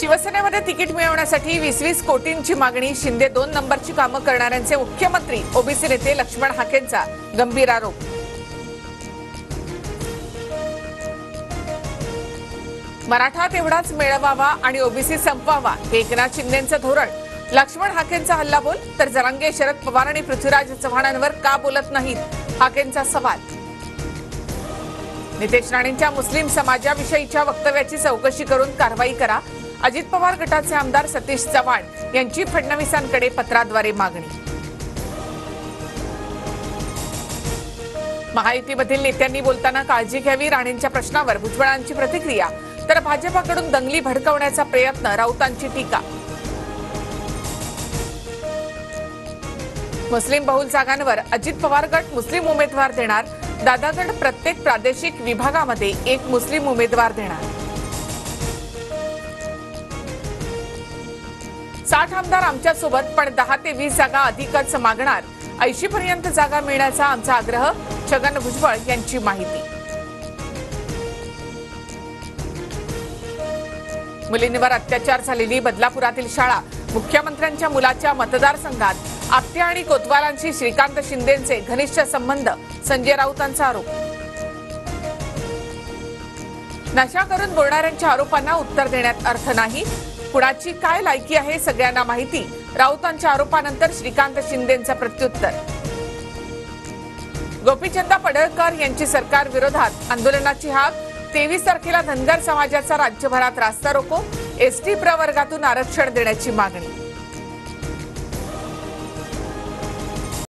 शिवसेनेमध्ये ticket मिळवण्यासाठी 20-20 कोटींची मागणी, शिंदे 2 नंबरची कामं करणाऱ्यांचे मुख्यमंत्री, ओबीसी नेते लक्ष्मण हाकेंचा गंभीर आरोप. मराठा तेवढाच मिळवावा आणि ओबीसी संपवावा हे एकनाथ शिंदेंचं धोरण. लक्ष्मण हाकेंचा हल्लाबोल. तर जरांगे, शरद पवार आणि पृथ्वीराज चव्हाणांवर का बोलत नाहीत, हाकेंचा सवाल. नितेश राणेंच्या मुस्लिम समाजाविषयीच्या वक्तव्याची चौकशी करून कारवाई करा. अजित पवार गटाचे आमदार सतीश चव्हाण यांची फडणवीसांकडे पत्राद्वारे मागणी. महायुतीमधील नेत्यांनी बोलताना काळजी घ्यावी, राणेंच्या प्रश्नावर भुजबळांची प्रतिक्रिया. तर भाजपाकडून दंगली भडकवण्याचा प्रयत्न, राऊतांची टीका. मुस्लिम बहुल जागांवर अजित पवार गट मुस्लिम उमेदवार देणार. दादा गट प्रत्येक प्रादेशिक विभागामध्ये एक मुस्लिम उमेदवार देणार. 60 आमदार आमच्या सोबत, पण 10 ते 20 जागा अधिकच मागणार. 80 पर्यंत जागा मिळण्याचा आमचा आग्रह, छगन भुजबळ यांची माहिती. मुलींवर अत्याचार झालेली बदलापुरातील शाळा. मुख्यमंत्र्यांच्या मुलाच्या मतदारसंघात आपटे आणि कोतवालांशी श्रीकांत शिंदेंचे घनिष्ठ संबंध, संजय राऊतांचा आरोप. नशा करून बोलणाऱ्यांच्या आरोपांना उत्तर देण्यात अर्थ नाही. कुणाची काय लायकी आहे सगळ्यांना माहिती. राऊतांच्या आरोपानंतर श्रीकांत शिंदेंचं प्रत्युत्तर. गोपीचंद पडळकर यांची सरकार विरोधात आंदोलनाची हाक. 23 तारखेला धनगर समाजाचा राज्यभरात रास्ता रोको. एसटी प्रवर्गातून आरक्षण देण्याची मागणी.